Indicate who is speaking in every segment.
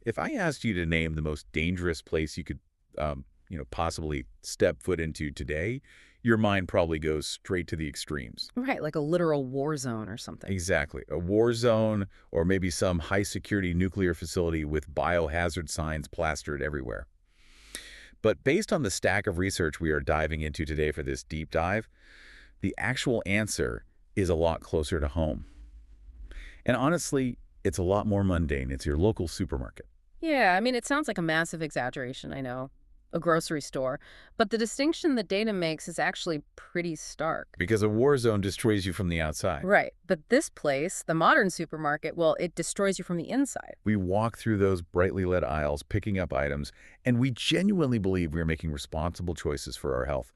Speaker 1: If I asked you to name the most dangerous place you could, possibly step foot into today, your mind probably goes straight to the extremes.
Speaker 2: Right, like a literal war zone or something.
Speaker 1: Exactly. A war zone or maybe some high-security nuclear facility with biohazard signs plastered everywhere. But based on the stack of research we are diving into today for this deep dive, the actual answer is a lot closer to home. And honestly, it's a lot more mundane. It's your local supermarket.
Speaker 2: Yeah, I mean, it sounds like a massive exaggeration, I know. A grocery store. But the distinction the data makes is actually pretty stark.
Speaker 1: Because a war zone destroys you from the outside.
Speaker 2: Right. But this place, the modern supermarket, well, it destroys you from the inside.
Speaker 1: We walk through those brightly lit aisles, picking up items, and we genuinely believe we are making responsible choices for our health.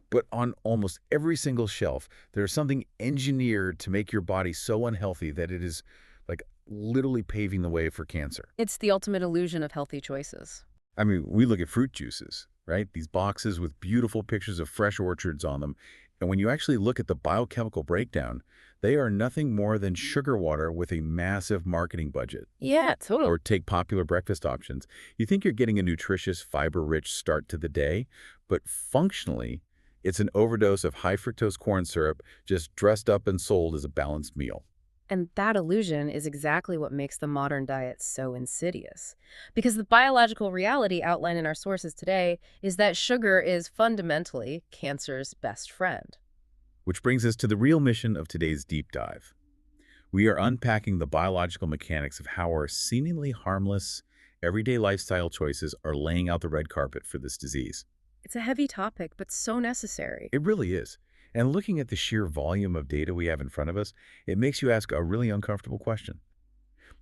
Speaker 1: But on almost every single shelf, there's something engineered to make your body so unhealthy that it is like literally paving the way for cancer.
Speaker 2: It's the ultimate illusion of healthy choices.
Speaker 1: I mean, we look at fruit juices, right? These boxes with beautiful pictures of fresh orchards on them. And when you actually look at the biochemical breakdown, they are nothing more than sugar water with a massive marketing budget.
Speaker 2: Yeah, totally.
Speaker 1: Or take popular breakfast options. You think you're getting a nutritious, fiber-rich start to the day, but functionally, it's an overdose of high-fructose corn syrup just dressed up and sold as a balanced meal.
Speaker 2: And that illusion is exactly what makes the modern diet so insidious. Because the biological reality outlined in our sources today is that sugar is fundamentally cancer's best friend.
Speaker 1: Which brings us to the real mission of today's deep dive. We are unpacking the biological mechanics of how our seemingly harmless, everyday lifestyle choices are laying out the red carpet for this disease.
Speaker 2: It's a heavy topic, but so necessary.
Speaker 1: It really is. And looking at the sheer volume of data we have in front of us, it makes you ask a really uncomfortable question.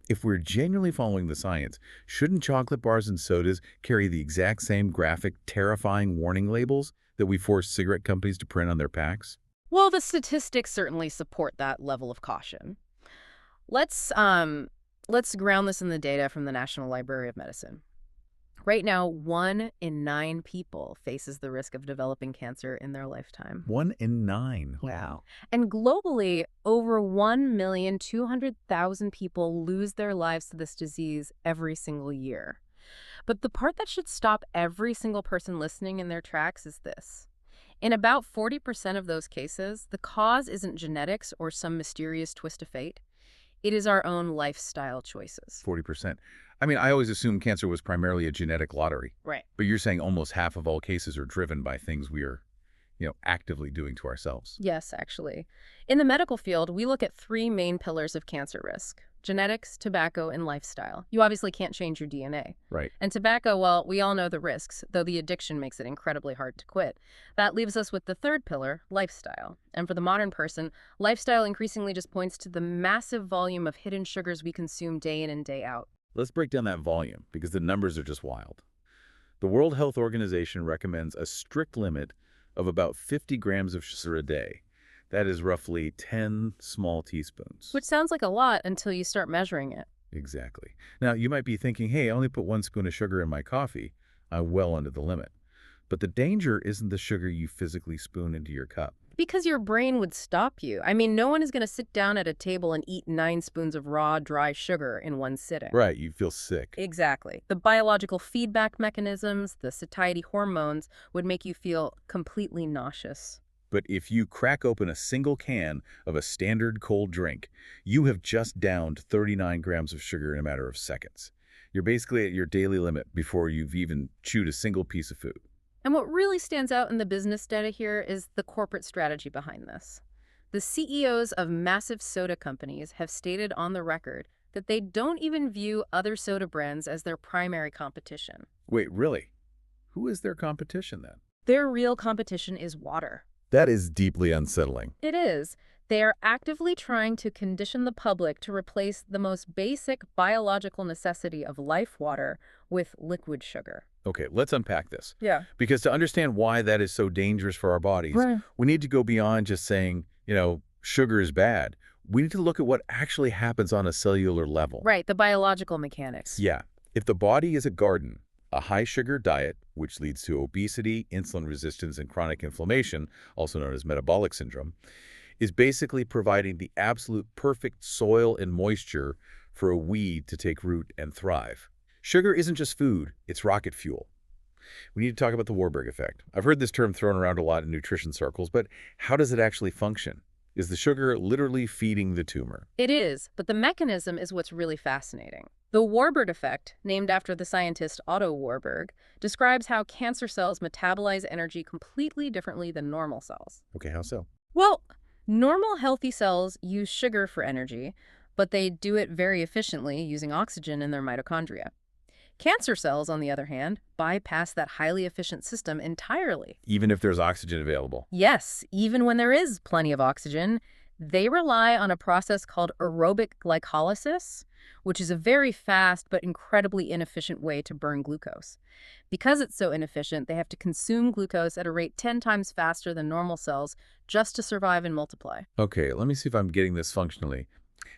Speaker 1: If we're genuinely following the science, shouldn't chocolate bars and sodas carry the exact same graphic, terrifying warning labels that we force cigarette companies to print on their packs?
Speaker 2: Well, the statistics certainly support that level of caution. Let's ground this in the data from the National Library of Medicine. Right now, 1 in 9 people faces the risk of developing cancer in their lifetime.
Speaker 1: 1 in 9.
Speaker 2: Wow. And globally, over 1,200,000 people lose their lives to this disease every single year. But the part that should stop every single person listening in their tracks is this. In about 40% of those cases, the cause isn't genetics or some mysterious twist of fate. It is our own lifestyle choices.
Speaker 1: 40%. I mean, I always assumed cancer was primarily a genetic lottery.
Speaker 2: Right.
Speaker 1: But you're saying almost half of all cases are driven by things we are, actively doing to ourselves.
Speaker 2: Yes, actually. In the medical field, we look at 3 main pillars of cancer risk: genetics, tobacco, and lifestyle. You obviously can't change your DNA.
Speaker 1: Right.
Speaker 2: And tobacco, well, we all know the risks, though the addiction makes it incredibly hard to quit. That leaves us with the third pillar, lifestyle. And for the modern person, lifestyle increasingly just points to the massive volume of hidden sugars we consume day in and day out.
Speaker 1: Let's break down that volume, because the numbers are just wild. The World Health Organization recommends a strict limit of about 50 grams of sugar a day. That is roughly 10 small teaspoons.
Speaker 2: Which sounds like a lot until you start measuring it.
Speaker 1: Exactly. Now, you might be thinking, hey, I only put 1 spoon of sugar in my coffee. I'm well under the limit. But the danger isn't the sugar you physically spoon into your cup.
Speaker 2: Because your brain would stop you. I mean, no one is going to sit down at a table and eat 9 spoons of raw, dry sugar in one sitting.
Speaker 1: Right, you feel sick.
Speaker 2: Exactly. The biological feedback mechanisms, the satiety hormones, would make you feel completely nauseous.
Speaker 1: But if you crack open a single can of a standard cold drink, you have just downed 39 grams of sugar in a matter of seconds. You're basically at your daily limit before you've even chewed a single piece of food.
Speaker 2: And what really stands out in the business data here is the corporate strategy behind this. The CEOs of massive soda companies have stated on the record that they don't even view other soda brands as their primary competition.
Speaker 1: Wait, really? Who is their competition then?
Speaker 2: Their real competition is water.
Speaker 1: That is deeply unsettling.
Speaker 2: It is. They are actively trying to condition the public to replace the most basic biological necessity of life water with liquid sugar.
Speaker 1: Okay, let's unpack this.
Speaker 2: Yeah.
Speaker 1: Because to understand why that is so dangerous for our bodies, we need to go beyond just saying, sugar is bad. We need to look at what actually happens on a cellular level.
Speaker 2: Right, the biological mechanics.
Speaker 1: Yeah. If the body is a garden, a high-sugar diet, which leads to obesity, insulin resistance, and chronic inflammation, also known as metabolic syndrome, is basically providing the absolute perfect soil and moisture for a weed to take root and thrive. Sugar isn't just food, it's rocket fuel. We need to talk about the Warburg effect. I've heard this term thrown around a lot in nutrition circles, but how does it actually function? Is the sugar literally feeding the tumor?
Speaker 2: It is, but the mechanism is what's really fascinating. The Warburg Effect, named after the scientist Otto Warburg, describes how cancer cells metabolize energy completely differently than normal cells.
Speaker 1: Okay, how so?
Speaker 2: Well, normal healthy cells use sugar for energy, but they do it very efficiently using oxygen in their mitochondria. Cancer cells, on the other hand, bypass that highly efficient system entirely.
Speaker 1: Even if there's oxygen available.
Speaker 2: Yes, even when there is plenty of oxygen, they rely on a process called aerobic glycolysis, which is a very fast but incredibly inefficient way to burn glucose. Because it's so inefficient, they have to consume glucose at a rate 10 times faster than normal cells just to survive and multiply.
Speaker 1: Okay, let me see if I'm getting this functionally.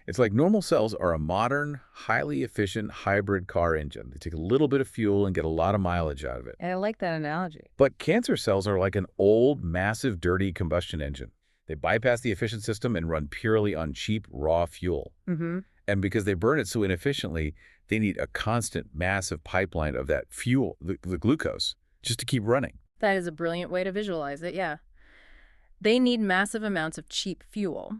Speaker 1: It's like normal cells are a modern, highly efficient hybrid car engine. They take a little bit of fuel and get a lot of mileage out of it.
Speaker 2: I like that analogy.
Speaker 1: But cancer cells are like an old, massive, dirty combustion engine. They bypass the efficient system and run purely on cheap, raw fuel. And because they burn it so inefficiently, they need a constant, massive pipeline of that fuel, the glucose, just to keep running.
Speaker 2: That is a brilliant way to visualize it, yeah. They need massive amounts of cheap fuel.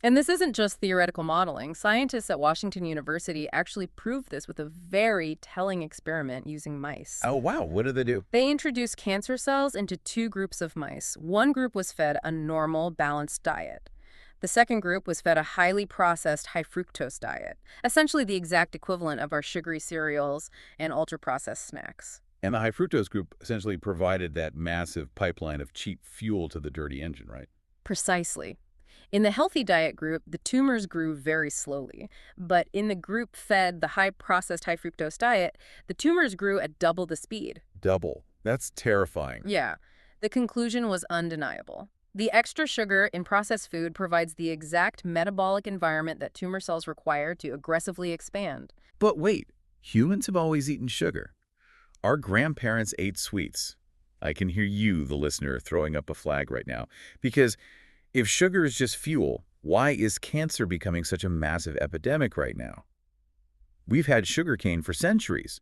Speaker 2: And this isn't just theoretical modeling. Scientists at Washington University actually proved this with a very telling experiment using mice.
Speaker 1: Oh, wow. What do they do?
Speaker 2: They introduced cancer cells into two groups of mice. One group was fed a normal, balanced diet. The second group was fed a highly processed high-fructose diet, essentially the exact equivalent of our sugary cereals and ultra-processed snacks.
Speaker 1: And the high fructose group essentially provided that massive pipeline of cheap fuel to the dirty engine, right?
Speaker 2: Precisely. In the healthy diet group, the tumors grew very slowly. But in the group fed the high-processed high-fructose diet, the tumors grew at double the speed.
Speaker 1: Double. That's terrifying.
Speaker 2: Yeah. The conclusion was undeniable. The extra sugar in processed food provides the exact metabolic environment that tumor cells require to aggressively expand.
Speaker 1: But wait, humans have always eaten sugar. Our grandparents ate sweets. I can hear you, the listener, throwing up a flag right now. Because if sugar is just fuel, why is cancer becoming such a massive epidemic right now? We've had sugarcane for centuries.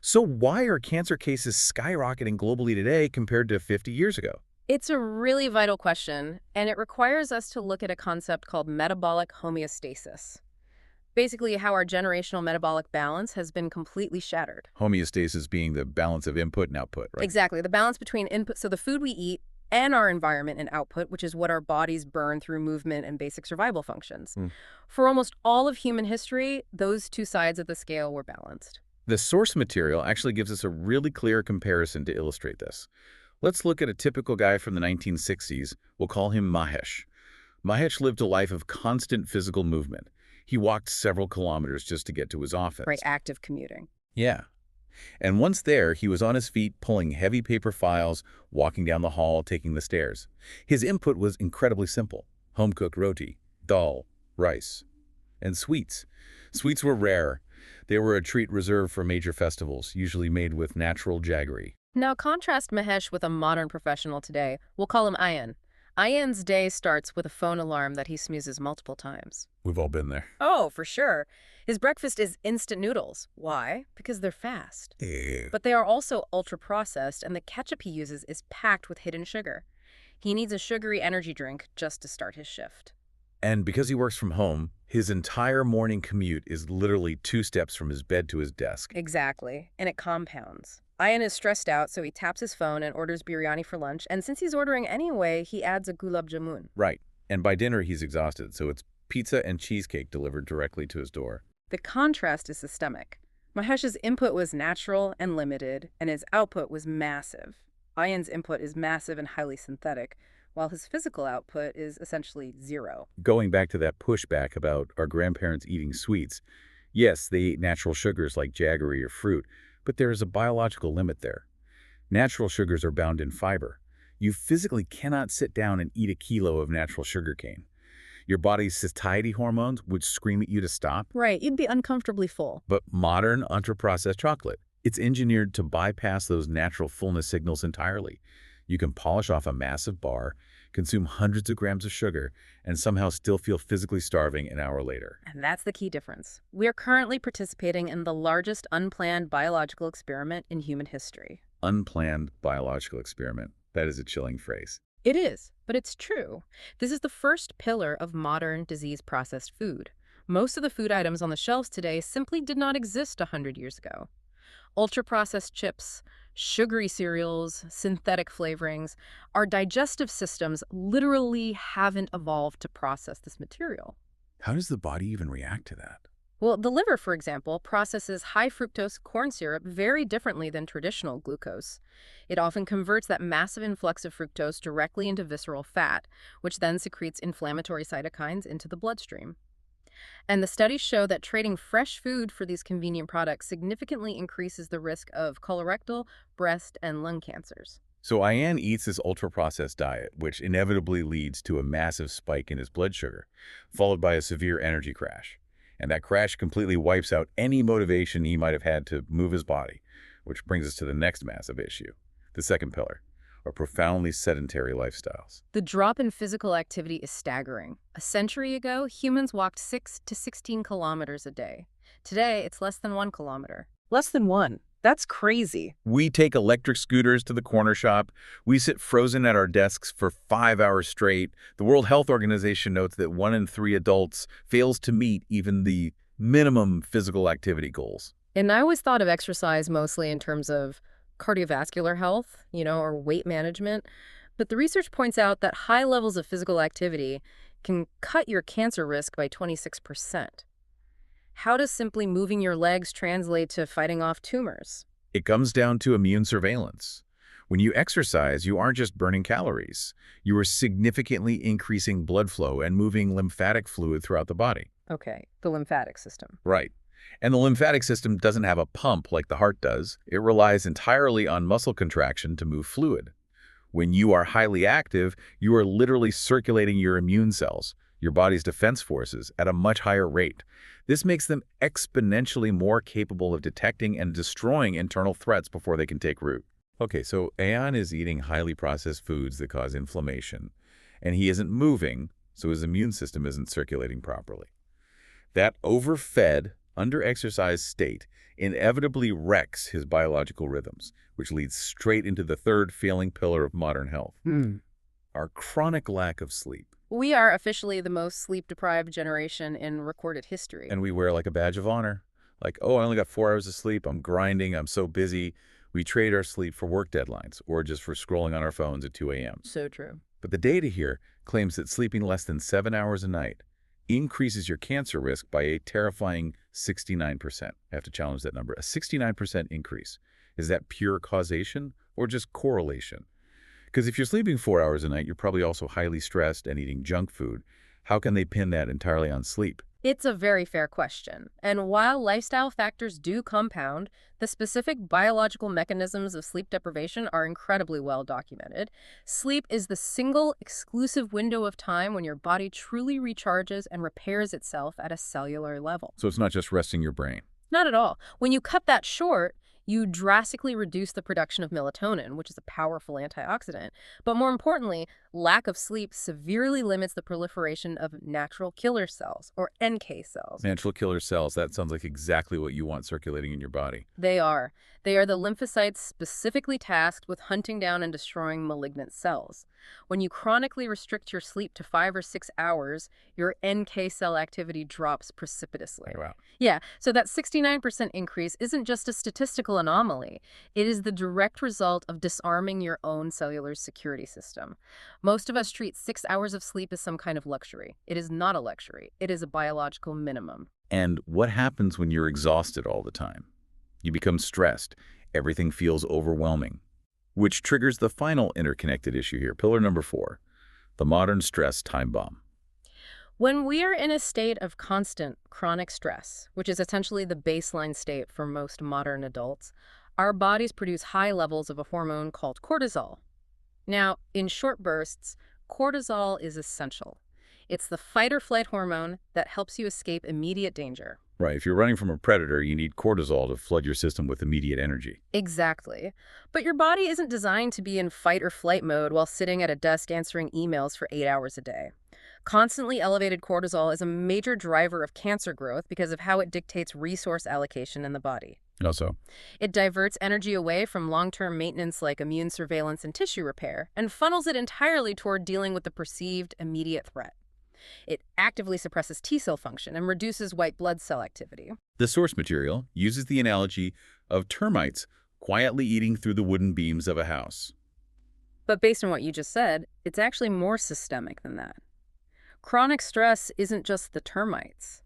Speaker 1: So why are cancer cases skyrocketing globally today compared to 50 years ago?
Speaker 2: It's a really vital question, and it requires us to look at a concept called metabolic homeostasis. Basically, how our generational metabolic balance has been completely shattered.
Speaker 1: Homeostasis being the balance of input and output, right?
Speaker 2: Exactly, the balance between input, so the food we eat, and our environment and output, which is what our bodies burn through movement and basic survival functions. For almost all of human history, those two sides of the scale were balanced.
Speaker 1: The source material actually gives us a really clear comparison to illustrate this. Let's look at a typical guy from the 1960s. We'll call him Mahesh. Mahesh lived a life of constant physical movement. He walked several kilometers just to get to his office.
Speaker 2: Right, active commuting.
Speaker 1: Yeah. And once there, he was on his feet pulling heavy paper files, walking down the hall, taking the stairs. His input was incredibly simple. Home-cooked roti, dal, rice, and sweets. Sweets were rare. They were a treat reserved for major festivals, usually made with natural jaggery.
Speaker 2: Now contrast Mahesh with a modern professional today. We'll call him Ayan. Ayan's day starts with a phone alarm that he snoozes multiple times.
Speaker 1: We've all been there.
Speaker 2: Oh, for sure. His breakfast is instant noodles. Why? Because they're fast.
Speaker 1: Ew.
Speaker 2: But they are also ultra-processed, and the ketchup he uses is packed with hidden sugar. He needs a sugary energy drink just to start his shift.
Speaker 1: And because he works from home, his entire morning commute is literally 2 steps from his bed to his desk.
Speaker 2: Exactly. And it compounds. Ayan is stressed out, so he taps his phone and orders biryani for lunch. And since he's ordering anyway, he adds a gulab jamun.
Speaker 1: Right. And by dinner, he's exhausted, so it's pizza and cheesecake delivered directly to his door.
Speaker 2: The contrast is systemic. Mahesh's input was natural and limited, and his output was massive. Ayan's input is massive and highly synthetic, while his physical output is essentially zero.
Speaker 1: Going back to that pushback about our grandparents eating sweets, yes, they ate natural sugars like jaggery or fruit, but there is a biological limit there. Natural sugars are bound in fiber. You physically cannot sit down and eat a kilo of natural sugarcane. Your body's satiety hormones would scream at you to stop.
Speaker 2: Right, you'd be uncomfortably full.
Speaker 1: But modern, ultra-processed chocolate, it's engineered to bypass those natural fullness signals entirely. You can polish off a massive bar, consume hundreds of grams of sugar, and somehow still feel physically starving an hour later.
Speaker 2: And that's the key difference. We are currently participating in the largest unplanned biological experiment in human history.
Speaker 1: Unplanned biological experiment. That is a chilling phrase.
Speaker 2: It is, but it's true. This is the first pillar of modern disease-processed food. Most of the food items on the shelves today simply did not exist 100 years ago. Ultra-processed chips, sugary cereals, synthetic flavorings, our digestive systems literally haven't evolved to process this material.
Speaker 1: How does the body even react to that?
Speaker 2: Well, the liver, for example, processes high fructose corn syrup very differently than traditional glucose. It often converts that massive influx of fructose directly into visceral fat, which then secretes inflammatory cytokines into the bloodstream. And the studies show that trading fresh food for these convenient products significantly increases the risk of colorectal, breast, and lung cancers.
Speaker 1: So Ian eats this ultra-processed diet, which inevitably leads to a massive spike in his blood sugar, followed by a severe energy crash. And that crash completely wipes out any motivation he might have had to move his body, which brings us to the next massive issue, the second pillar, or profoundly sedentary lifestyles.
Speaker 2: The drop in physical activity is staggering. A century ago, humans walked 6 to 16 kilometers a day. Today, it's less than 1 kilometer. Less than 1. That's crazy.
Speaker 1: We take electric scooters to the corner shop. We sit frozen at our desks for 5 hours straight. The World Health Organization notes that 1 in 3 adults fails to meet even the minimum physical activity goals.
Speaker 2: And I always thought of exercise mostly in terms of cardiovascular health, or weight management. But the research points out that high levels of physical activity can cut your cancer risk by 26%. How does simply moving your legs translate to fighting off tumors?
Speaker 1: It comes down to immune surveillance. When you exercise, you aren't just burning calories. You are significantly increasing blood flow and moving lymphatic fluid throughout the body.
Speaker 2: Okay, the lymphatic system.
Speaker 1: Right. And the lymphatic system doesn't have a pump like the heart does. It relies entirely on muscle contraction to move fluid. When you are highly active, you are literally circulating your immune cells, your body's defense forces, at a much higher rate. This makes them exponentially more capable of detecting and destroying internal threats before they can take root. Okay, so Ayan is eating highly processed foods that cause inflammation, and he isn't moving, so his immune system isn't circulating properly. That overfed, under-exercised state inevitably wrecks his biological rhythms, which leads straight into the third failing pillar of modern health, our chronic lack of sleep.
Speaker 2: We are officially the most sleep-deprived generation in recorded history.
Speaker 1: And we wear like a badge of honor. Like, oh, I only got 4 hours of sleep. I'm grinding. I'm so busy. We trade our sleep for work deadlines or just for scrolling on our phones at 2 a.m.
Speaker 2: So true.
Speaker 1: But the data here claims that sleeping less than 7 hours a night increases your cancer risk by a terrifying 69%. I have to challenge that number. A 69% increase. Is that pure causation or just correlation? Because if you're sleeping 4 hours a night, you're probably also highly stressed and eating junk food. How can they pin that entirely on sleep?
Speaker 2: It's a very fair question. And while lifestyle factors do compound, the specific biological mechanisms of sleep deprivation are incredibly well documented. Sleep is the single exclusive window of time when your body truly recharges and repairs itself at a cellular level.
Speaker 1: So it's not just resting your brain.
Speaker 2: Not at all. When you cut that short, you drastically reduce the production of melatonin, which is a powerful antioxidant. But more importantly, lack of sleep severely limits the proliferation of natural killer cells, or NK cells.
Speaker 1: Natural killer cells, that sounds like exactly what you want circulating in your body.
Speaker 2: They are. They are the lymphocytes specifically tasked with hunting down and destroying malignant cells. When you chronically restrict your sleep to 5 or 6 hours, your NK cell activity drops precipitously.
Speaker 1: Wow.
Speaker 2: Yeah, so that 69% increase isn't just a statistical anomaly. It is the direct result of disarming your own cellular security system. Most of us treat 6 hours of sleep as some kind of luxury. It is not a luxury. It is a biological minimum.
Speaker 1: And what happens when you're exhausted all the time? You become stressed. Everything feels overwhelming. Which triggers the final interconnected issue here, pillar number 4, the modern stress time bomb.
Speaker 2: When we are in a state of constant chronic stress, which is essentially the baseline state for most modern adults, our bodies produce high levels of a hormone called cortisol. Now, in short bursts, cortisol is essential. It's the fight-or-flight hormone that helps you escape immediate danger.
Speaker 1: Right. If you're running from a predator, you need cortisol to flood your system with immediate energy.
Speaker 2: Exactly. But your body isn't designed to be in fight or flight mode while sitting at a desk answering emails for 8 hours a day. Constantly elevated cortisol is a major driver of cancer growth because of how it dictates resource allocation in the body.
Speaker 1: Also,
Speaker 2: It diverts energy away from long-term maintenance like immune surveillance and tissue repair and funnels it entirely toward dealing with the perceived immediate threat. It actively suppresses T cell function and reduces white blood cell activity.
Speaker 1: the source material uses the analogy of termites quietly eating through the wooden beams of a house.
Speaker 2: But based on what you just said, it's actually more systemic than that. Chronic stress isn't just the termites.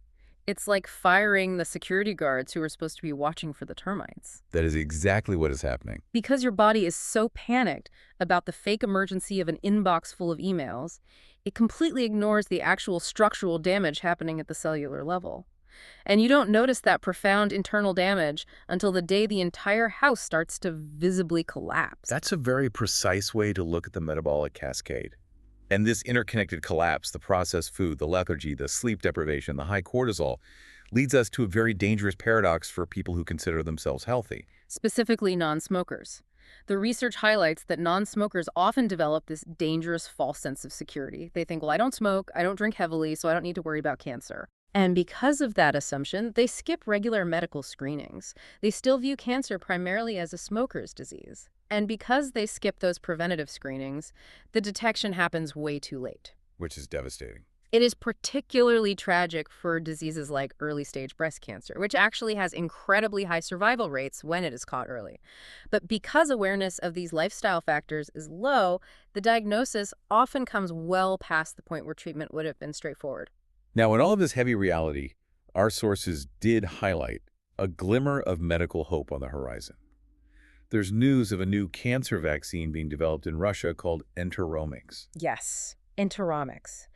Speaker 2: It's like firing the security guards who are supposed to be watching for the termites.
Speaker 1: That is exactly what is happening.
Speaker 2: Because your body is so panicked about the fake emergency of an inbox full of emails, it completely ignores the actual structural damage happening at the cellular level. And you don't notice that profound internal damage until the day the entire house starts to visibly collapse.
Speaker 1: That's a very precise way to look at the metabolic cascade. And this interconnected collapse, the processed food, the lethargy, the sleep deprivation, the high cortisol, leads us to a very dangerous paradox for people who consider themselves healthy.
Speaker 2: Specifically non-smokers. The research highlights that non-smokers often develop this dangerous false sense of security. They think, well, I don't smoke, I don't drink heavily, so I don't need to worry about cancer. And because of that assumption, they skip regular medical screenings. They still view cancer primarily as a smoker's disease. And because they skip those preventative screenings, the detection happens way too late.
Speaker 1: Which is devastating.
Speaker 2: It is particularly tragic for diseases like early-stage breast cancer, which actually has incredibly high survival rates when it is caught early. But because awareness of these lifestyle factors is low, the diagnosis often comes well past the point where treatment would have been straightforward.
Speaker 1: Now, in all of this heavy reality, our sources did highlight a glimmer of medical hope on the horizon. There's news of a new cancer vaccine being developed in Russia called enteromics.
Speaker 2: Yes, enteromics.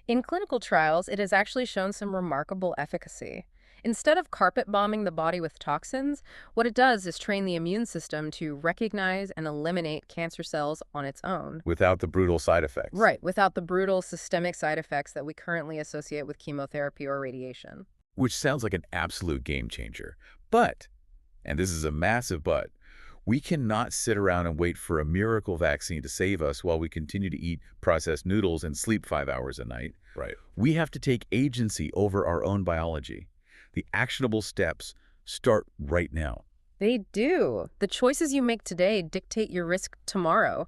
Speaker 2: In clinical trials, it has actually shown some remarkable efficacy. Instead of carpet bombing the body with toxins, what it does is train the immune system to recognize and eliminate cancer cells on its own.
Speaker 1: Without the brutal side effects.
Speaker 2: Right, without the brutal systemic side effects that we currently associate with chemotherapy or radiation.
Speaker 1: Which sounds like an absolute game changer. But, and this is a massive but, we cannot sit around and wait for a miracle vaccine to save us while we continue to eat processed noodles and sleep 5 hours a night.
Speaker 3: Right.
Speaker 1: We have to take agency over our own biology. The actionable steps start right now.
Speaker 2: They do. The choices you make today dictate your risk tomorrow.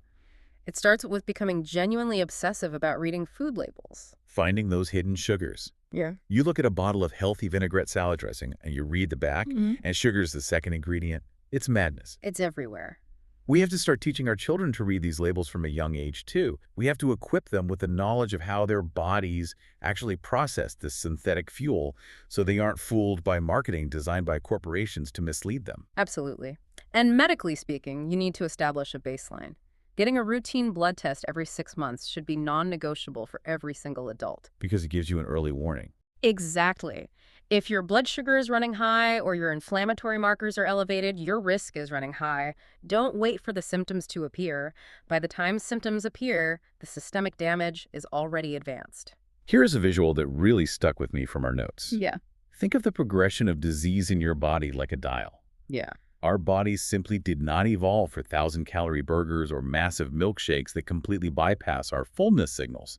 Speaker 2: It starts with becoming genuinely obsessive about reading food labels.
Speaker 1: Finding those hidden sugars.
Speaker 2: Yeah.
Speaker 1: You look at a bottle of healthy vinaigrette salad dressing and you read the back, and sugar's the second ingredient. It's madness.
Speaker 2: It's everywhere.
Speaker 1: We have to start teaching our children to read these labels from a young age, too. We have to equip them with the knowledge of how their bodies actually process this synthetic fuel so they aren't fooled by marketing designed by corporations to mislead them.
Speaker 2: Absolutely. And medically speaking, you need to establish a baseline. Getting a routine blood test every 6 months should be non-negotiable for every single adult.
Speaker 1: Because it gives you an early warning.
Speaker 2: Exactly. If your blood sugar is running high or your inflammatory markers are elevated, your risk is running high. Don't wait for the symptoms to appear. By the time symptoms appear, the systemic damage is already advanced.
Speaker 1: Here's a visual that really stuck with me from our notes.
Speaker 2: Yeah.
Speaker 1: Think of the progression of disease in your body like a dial.
Speaker 2: Yeah.
Speaker 1: Our bodies simply did not evolve for 1,000-calorie burgers or massive milkshakes that completely bypass our fullness signals.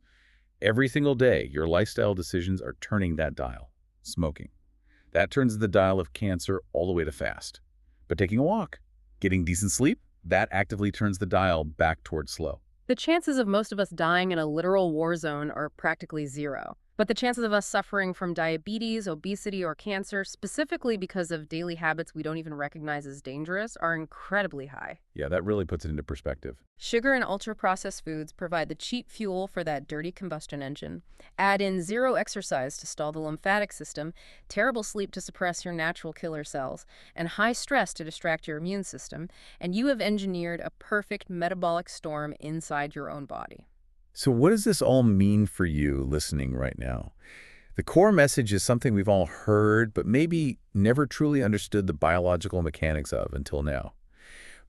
Speaker 1: Every single day, your lifestyle decisions are turning that dial. Smoking. That turns the dial of cancer all the way to fast. But taking a walk, getting decent sleep, that actively turns the dial back towards slow.
Speaker 2: The chances of most of us dying in a literal war zone are practically zero. But the chances of us suffering from diabetes, obesity, or cancer, specifically because of daily habits we don't even recognize as dangerous, are incredibly high.
Speaker 1: Yeah, that really puts it into perspective.
Speaker 2: Sugar and ultra-processed foods provide the cheap fuel for that dirty combustion engine. Add in zero exercise to stall the lymphatic system, terrible sleep to suppress your natural killer cells, and high stress to distract your immune system, and you have engineered a perfect metabolic storm inside your own body.
Speaker 1: So what does this all mean for you listening right now? The core message is something we've all heard, but maybe never truly understood the biological mechanics of until now.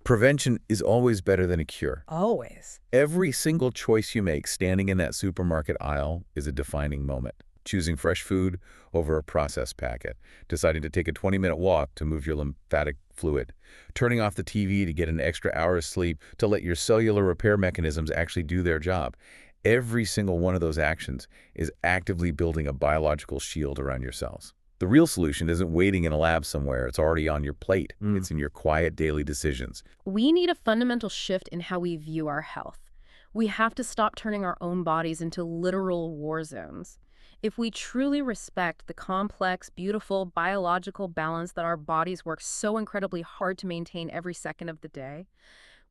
Speaker 1: Prevention is always better than a cure.
Speaker 2: Always.
Speaker 1: Every single choice you make standing in that supermarket aisle is a defining moment. choosing fresh food over a processed packet, deciding to take a 20-minute walk to move your lymphatic fluid, turning off the TV to get an extra hour of sleep to let your cellular repair mechanisms actually do their job. Every single one of those actions is actively building a biological shield around your cells. The real solution isn't waiting in a lab somewhere. It's already on your plate. It's in your quiet daily decisions.
Speaker 2: We need a fundamental shift in how we view our health. We have to stop turning our own bodies into literal war zones. If we truly respect the complex, beautiful, biological balance that our bodies work so incredibly hard to maintain every second of the day,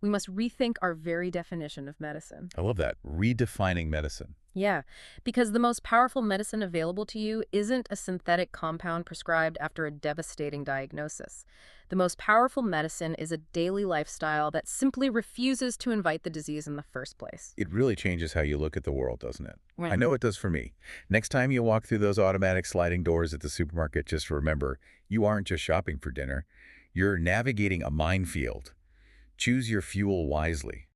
Speaker 2: we must rethink our very definition of medicine.
Speaker 1: I love that. Redefining medicine.
Speaker 2: Yeah, because the most powerful medicine available to you isn't a synthetic compound prescribed after a devastating diagnosis. The most powerful medicine is a daily lifestyle that simply refuses to invite the disease in the first place.
Speaker 1: It really changes how you look at the world, doesn't it?
Speaker 2: Right.
Speaker 1: I know it does for me. Next time you walk through those automatic sliding doors at the supermarket, just remember, you aren't just shopping for dinner. You're navigating a minefield. Choose your fuel wisely.